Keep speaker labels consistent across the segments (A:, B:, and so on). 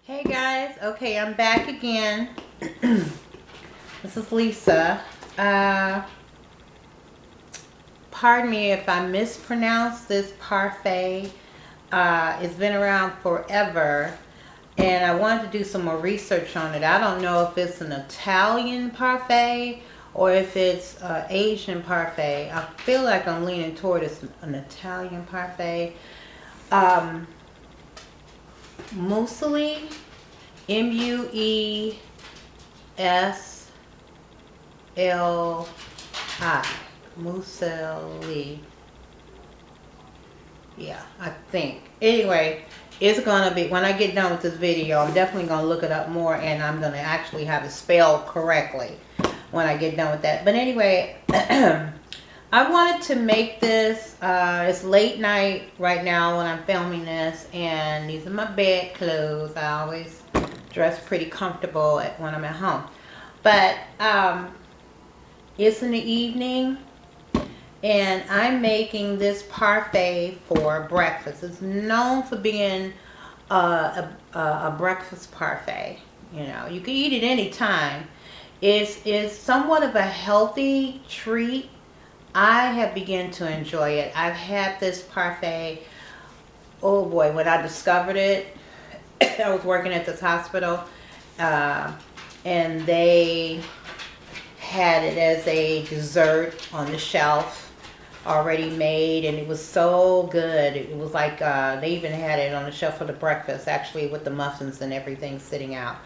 A: Hey guys, okay, I'm back again. This is Lisa. Pardon me if I mispronounce this parfait. It's been around forever, and I wanted to do some more research on it. I don't know if it's an Italian parfait or if it's Asian parfait. I feel like I'm leaning toward it's an Italian parfait. Muesli, Muesli, Muesli. Yeah, I think. Anyway, it's gonna be, when I get done with this video, I'm definitely gonna look it up more, and I'm gonna actually have it spelled correctly when I get done with that. But anyway, I wanted to make this. It's late night right now when I'm filming this, and these are my bed clothes. I always dress pretty comfortable when I'm at home, but it's in the evening, and I'm making this parfait for breakfast. It's known for being a breakfast parfait. You know, you can eat it any time. It's somewhat of a healthy treat. I have begun to enjoy it. I've had this parfait, oh boy, when I discovered it, I was working at this hospital, and they had it as a dessert on the shelf, already made, and it was so good. It was like, they even had it on the shelf for the breakfast, actually, with the muffins and everything sitting out.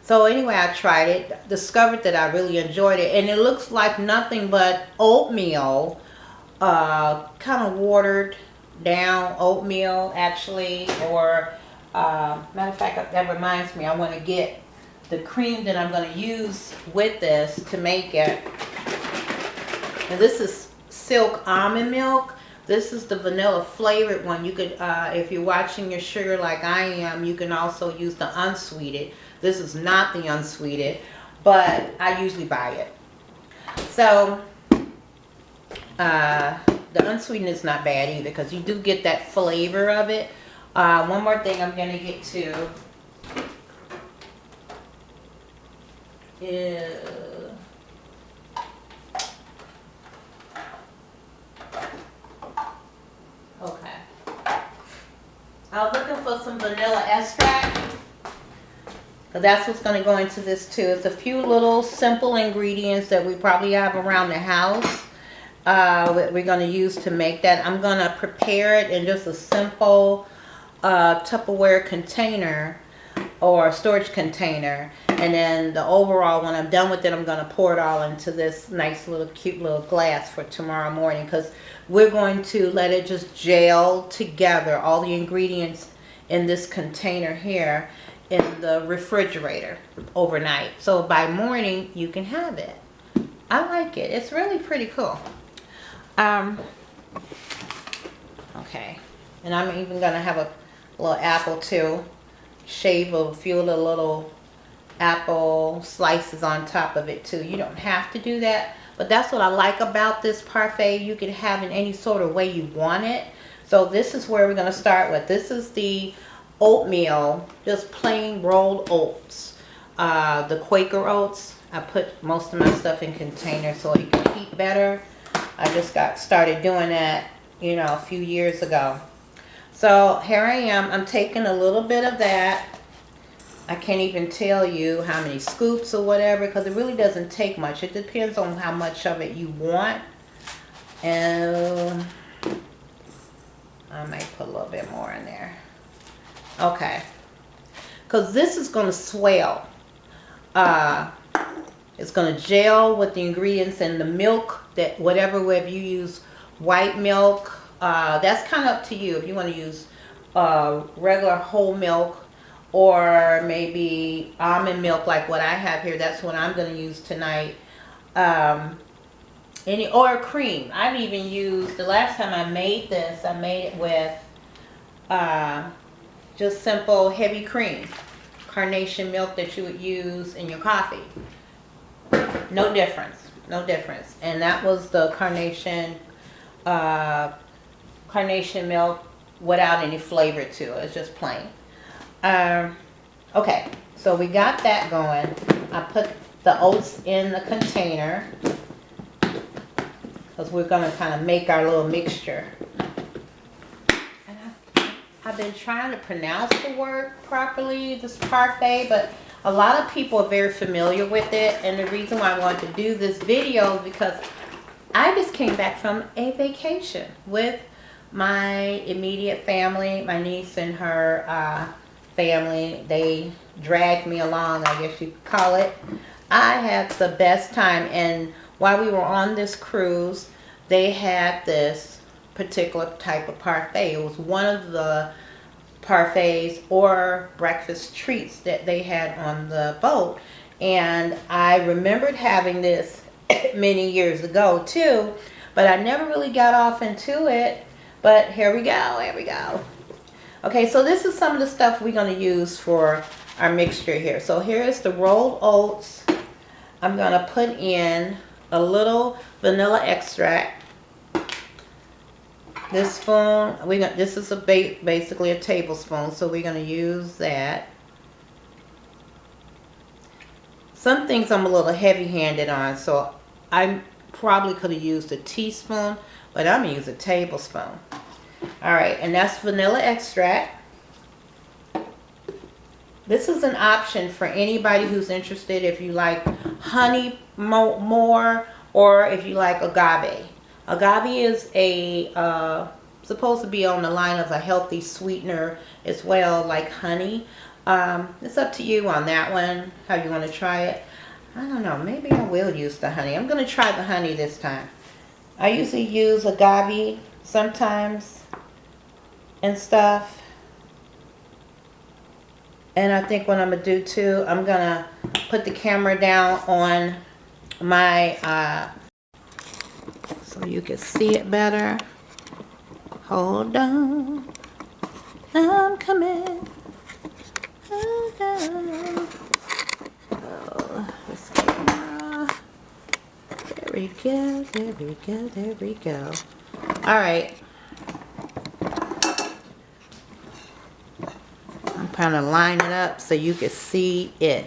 A: So anyway, I tried it, discovered that I really enjoyed it, and it looks like nothing but oatmeal, kind of watered down oatmeal, actually, or matter of fact, that reminds me, I want to get the cream that I'm going to use with this to make it. And this is silk almond milk. This is the vanilla flavored one. You could, if you're watching your sugar like I am, you can also use the unsweetened. This is not the unsweetened, but I usually buy it. So the unsweetened is not bad either, because you do get that flavor of it. One more thing I'm going to get to is okay. I was looking for some vanilla extract, because that's what's going to go into this too. It's a few little simple ingredients that we probably have around the house that we're going to use to make that. I'm going to prepare it in just a simple Tupperware container or storage container, and then the overall, when I'm done with it, I'm going to pour it all into this nice little cute little glass for tomorrow morning, because we're going to let it just gel together, all the ingredients in this container here, in the refrigerator overnight, so by morning you can have it. I like it. It's really pretty cool. Okay, and I'm even going to have a little apple too. Shave a few of the little apple slices on top of it too. You don't have to do that, but that's what I like about this parfait. You can have it any sort of way you want it. So this is where we're going to start with. This is the oatmeal, just plain rolled oats, the Quaker oats. I put most of my stuff in containers so it can heat better. I just got started doing that, you know, a few years ago. So here I am. I'm taking a little bit of that. I can't even tell you how many scoops or whatever, because it really doesn't take much. It depends on how much of it you want. And I might put a little bit more in there. Okay. Because this is going to swell. It's going to gel with the ingredients and the milk, that whatever you use, white milk. That's kind of up to you if you want to use regular whole milk, or maybe almond milk like what I have here. That's what I'm going to use tonight. Or cream. I've even used, the last time I made this, I made it with just simple heavy cream, carnation milk that you would use in your coffee. No difference, no difference. And that was the carnation milk without any flavor to it. It's just plain. Okay, so we got that going. I put the oats in the container because we're going to kind of make our little mixture. And I've been trying to pronounce the word properly, this parfait, but a lot of people are very familiar with it. And the reason why I wanted to do this video is because I just came back from a vacation with my immediate family, my niece and her family. They dragged me along, I guess you could call it. I had the best time, and while we were on this cruise, they had this particular type of parfait. It was one of the parfaits or breakfast treats that they had on the boat, and I remembered having this many years ago too, but I never really got off into it. But here we go. Okay, so this is some of the stuff we're going to use for our mixture here. So here is the rolled oats. I'm going to put in a little vanilla extract. This spoon, this is basically a tablespoon, so we're going to use that. Some things I'm a little heavy-handed on, so I probably could have used a teaspoon, but I'm going to use a tablespoon. Alright, and that's vanilla extract. This is an option for anybody who's interested if you like honey more or if you like agave. Agave is supposed to be on the line of a healthy sweetener as well, like honey. It's up to you on that one, how you want to try it. I don't know, maybe I will use the honey. I'm going to try the honey this time. I usually use agave sometimes and stuff. And I think what I'm going to do too, I'm going to put the camera down on my, so you can see it better. Hold on. I'm coming. Hold on. Oh, this camera. There we go, there we go, there we go. Alright. I'm trying to line it up so you can see it.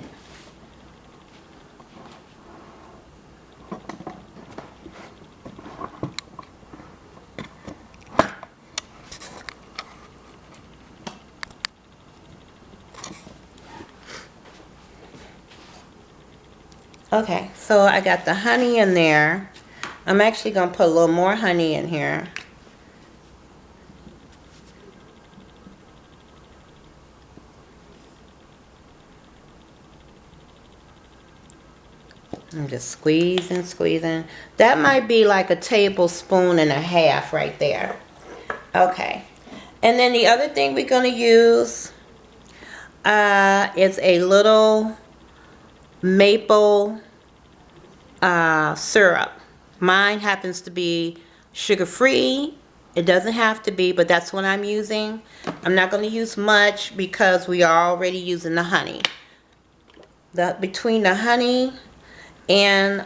A: Okay, so I got the honey in there. I'm actually going to put a little more honey in here. I'm just squeezing. That might be like a tablespoon and a half right there. Okay. And then the other thing we're going to use is a little maple syrup. Mine happens to be sugar-free. It doesn't have to be, but that's what I'm using. I'm not going to use much because we are already using the honey. Between the honey and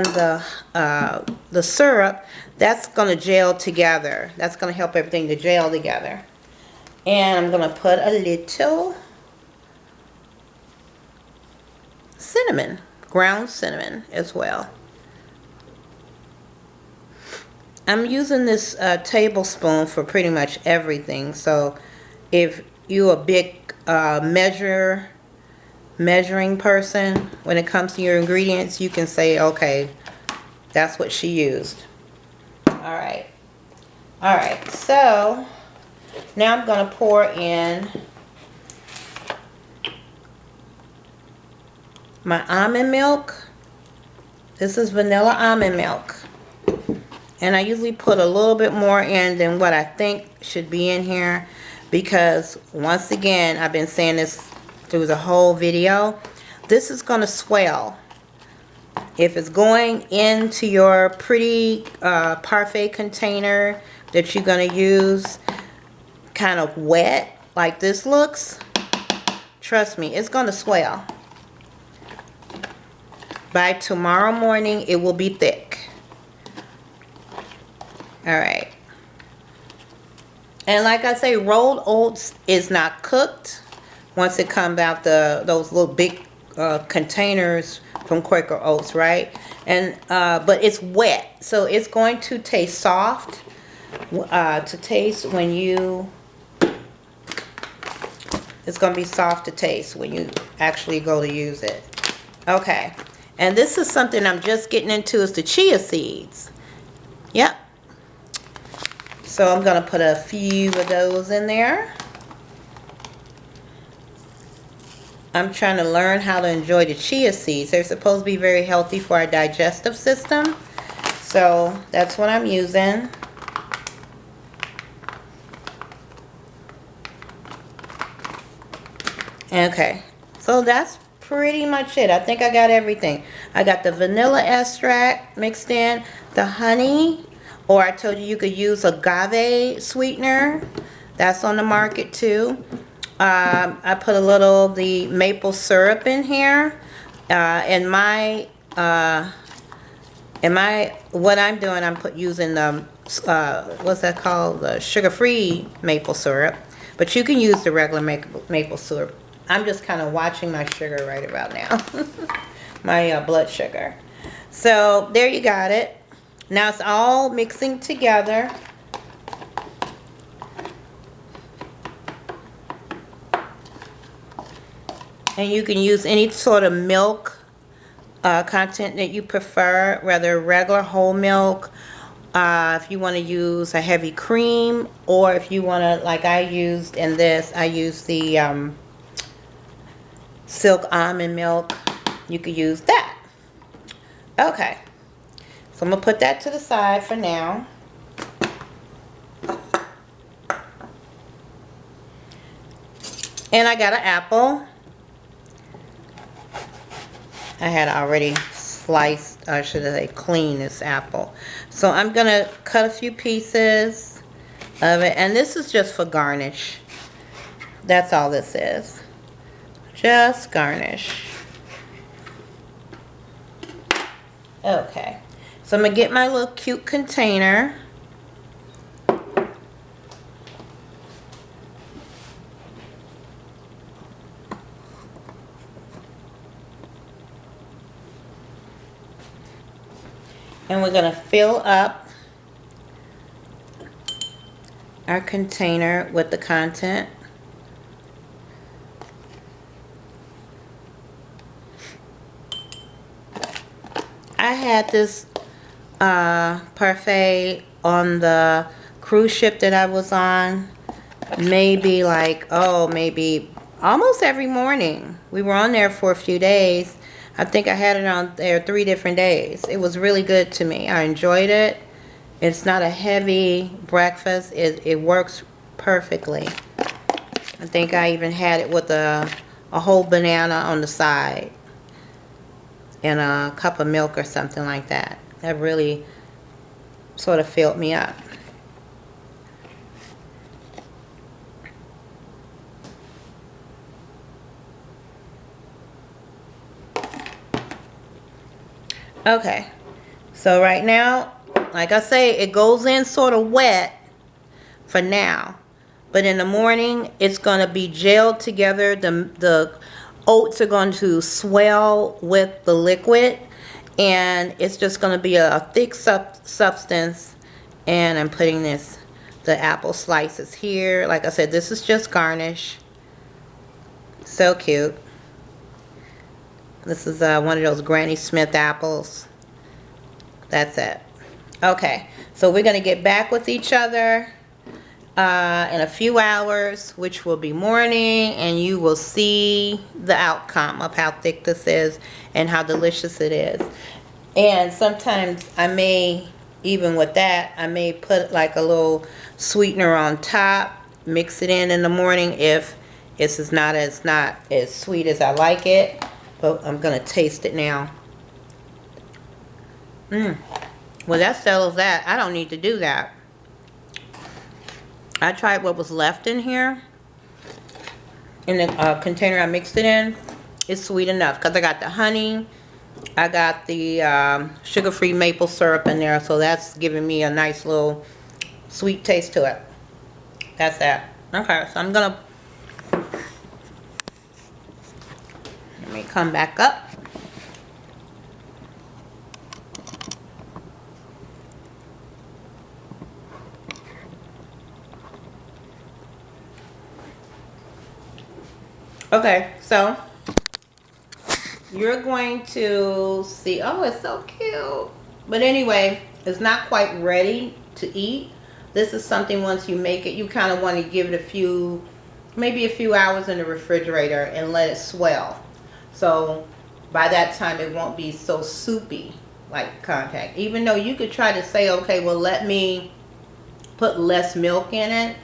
A: the syrup, that's going to gel together. That's going to help everything to gel together. And I'm going to put a little cinnamon, ground cinnamon as well. I'm using this tablespoon for pretty much everything. So if you're a big measuring person when it comes to your ingredients, you can say, okay, that's what she used. Alright, so now I'm going to pour in my almond milk. This is vanilla almond milk. And I usually put a little bit more in than what I think should be in here, because once again, I've been saying this through the whole video, this is going to swell. If it's going into your pretty parfait container that you're going to use kind of wet like this looks, trust me, it's going to swell. By tomorrow morning, it will be thick. Alright. And like I say, rolled oats is not cooked once it comes out those little big containers from Quaker Oats, right? And but it's wet, so it's going to taste soft to taste when you. It's going to be soft to taste when you actually go to use it. Okay, and this is something I'm just getting into, is the chia seeds. Yep. So I'm going to put a few of those in there. I'm trying to learn how to enjoy the chia seeds. They're supposed to be very healthy for our digestive system. So that's what I'm using. Okay, so that's pretty much it. I think I got everything. I got the vanilla extract mixed in, the honey, or I told you you could use agave sweetener. That's on the market too. I put a little of the maple syrup in here. What I'm doing, using the what's that called? The sugar-free maple syrup. But you can use the regular maple syrup. I'm just kind of watching my sugar right about now. My blood sugar. So there you got it. Now it's all mixing together. And you can use any sort of milk content that you prefer, whether regular whole milk, if you want to use a heavy cream, or if you want to, like I used in this, I used the silk almond milk. You could use that. Okay, so I'm going to put that to the side for now. And I got an apple. I had already sliced, I should say cleaned this apple. So I'm going to cut a few pieces of it. And this is just for garnish. That's all this is. Just garnish. Okay. So I'm going to get my little cute container. And we're going to fill up our container with the content. I had this parfait on the cruise ship that I was on, maybe almost every morning. We were on there for a few days. I think I had it on there 3 different days. It was really good to me. I enjoyed it. It's not a heavy breakfast. It works perfectly. I think I even had it with a whole banana on the side and a cup of milk or something like that. That really sort of filled me up. Okay, so right now, like I say, it goes in sort of wet for now, but in the morning it's going to be gelled together. The oats are going to swell with the liquid, and it's just going to be a thick substance. And I'm putting the apple slices here. Like I said, this is just garnish. So cute. This is one of those Granny Smith apples. That's it. Okay, so we're going to get back with each other in a few hours, which will be morning, and you will see the outcome of how thick this is and how delicious it is. And sometimes I may, even with that, I may put like a little sweetener on top, mix it in the morning if it's not as sweet as I like it. But I'm going to taste it now. Well, that settles that. I don't need to do that. I tried what was left in here. In the container I mixed it in. It's sweet enough because I got the honey. I got the sugar-free maple syrup in there. So that's giving me a nice little sweet taste to it. That's that. Okay, so I'm gonna, let me come back up. Okay, so you're going to see, oh, it's so cute. But anyway, it's not quite ready to eat. This is something, once you make it, you kind of want to give it maybe a few hours in the refrigerator and let it swell. So by that time it won't be so soupy like contact. Even though you could try to say, okay, well, let me put less milk in it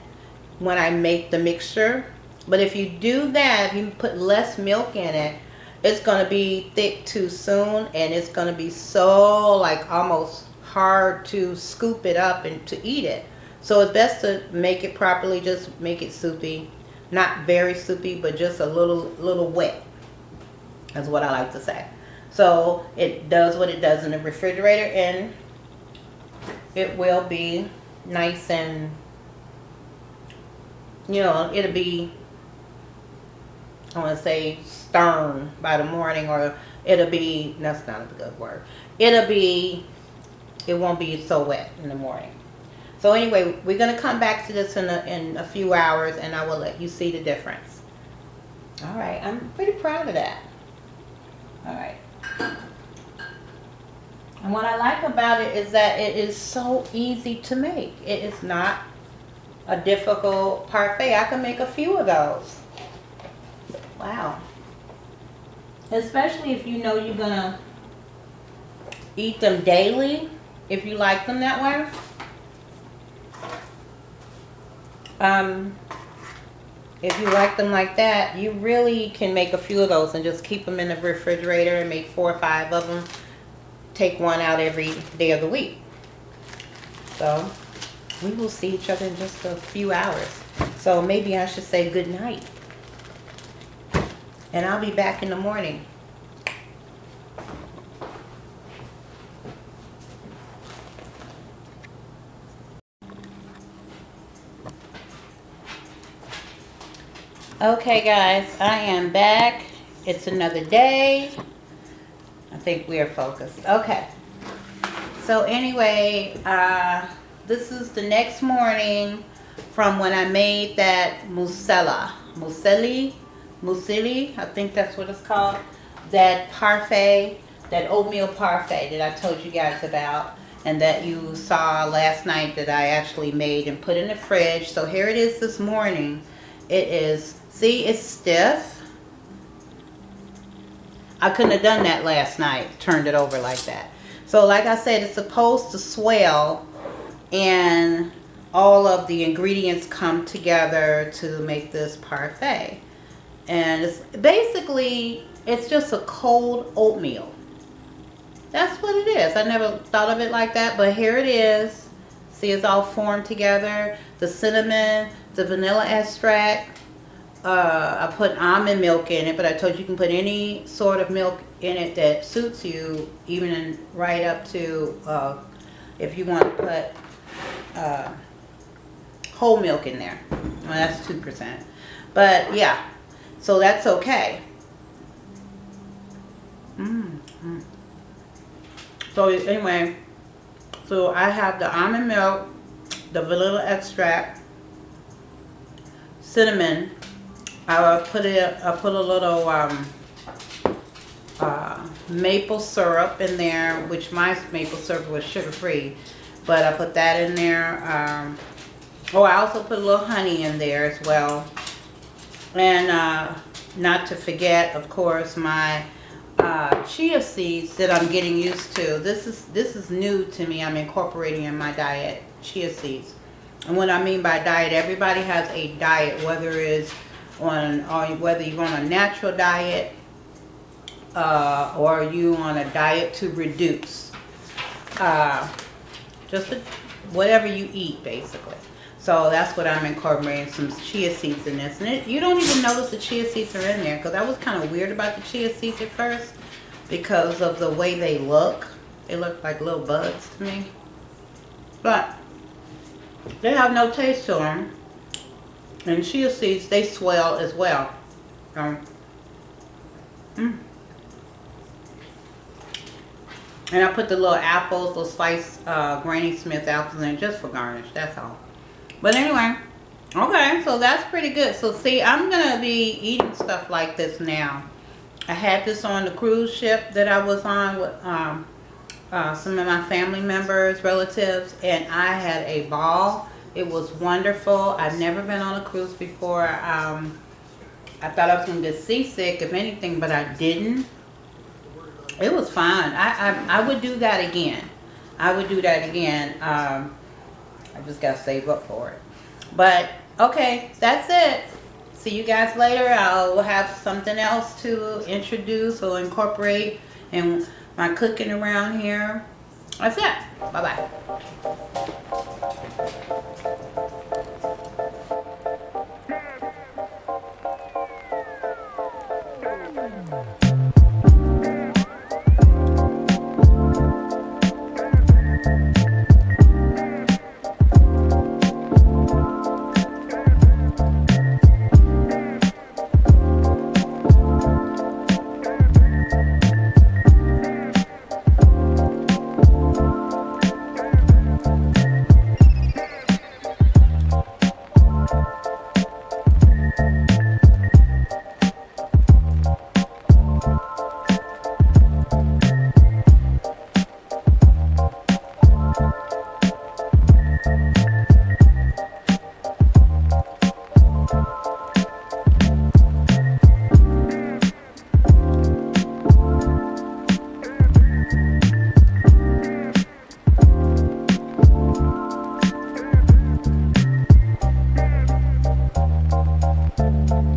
A: when I make the mixture. But if you do that, if you put less milk in it, it's going to be thick too soon, and it's going to be so like almost hard to scoop it up and to eat it. So it's best to make it properly. Just make it soupy, not very soupy, but just a little wet. That's what I like to say. So it does what it does in the refrigerator, and it will be nice and, you know, it'll be, I want to say stern by the morning, or it'll be, that's not a good word. It won't be so wet in the morning. So anyway, we're going to come back to this in a few hours, and I will let you see the difference. All right, I'm pretty proud of that. All right. And what I like about it is that it is so easy to make. It is not a difficult parfait. I can make a few of those. Wow. Especially if you know you're gonna eat them daily, if you like them that way. If you like them like that, you really can make a few of those and just keep them in the refrigerator and make 4 or 5 of them. Take one out every day of the week. So we will see each other in just a few hours. So maybe I should say good night. And I'll be back in the morning. Okay guys, I am back. It's another day. I think we are focused. Okay. So anyway, this is the next morning from when I made that muesli, I think that's what it's called. That parfait, that oatmeal parfait that I told you guys about, and that you saw last night that I actually made and put in the fridge. So here it is this morning. It is, see, it's stiff. I couldn't have done that last night, turned it over like that. So like I said, it's supposed to swell, and all of the ingredients come together to make this parfait. And it's basically, it's just a cold oatmeal. That's what it is. I never thought of it like that, but here it is. See, it's all formed together. The cinnamon, the vanilla extract. I put almond milk in it, but I told you can put any sort of milk in it that suits you, even right up to if you want to put whole milk in there. Well, that's 2%. But yeah, so that's okay. So anyway, so I have the almond milk, the vanilla extract, cinnamon. I put a little maple syrup in there, which my maple syrup was sugar free, but I put that in there. Oh, I also put a little honey in there as well. And not to forget, of course, my chia seeds that I'm getting used to. This is new to me. I'm incorporating in my diet chia seeds. And what I mean by diet, everybody has a diet, whether you're on a natural diet or you on a diet to reduce. Whatever you eat, basically. So that's what I'm incorporating, some chia seeds in this. And you don't even notice the chia seeds are in there, because I was kind of weird about the chia seeds at first because of the way they look. They look like little bugs to me. But they have no taste to them. And chia seeds, they swell as well. And I put the little apples, those sliced Granny Smith apples in just for garnish. That's all. But anyway, okay, so that's pretty good. So see, I'm going to be eating stuff like this now. I had this on the cruise ship that I was on with some of my family members, relatives, and I had a ball. It was wonderful. I've never been on a cruise before. I thought I was going to get seasick, if anything, but I didn't. It was fun. I would do that again. I would do that again. I just got to save up for it. But, okay, that's it. See you guys later. I'll have something else to introduce or incorporate in my cooking around here. That's it. Bye-bye.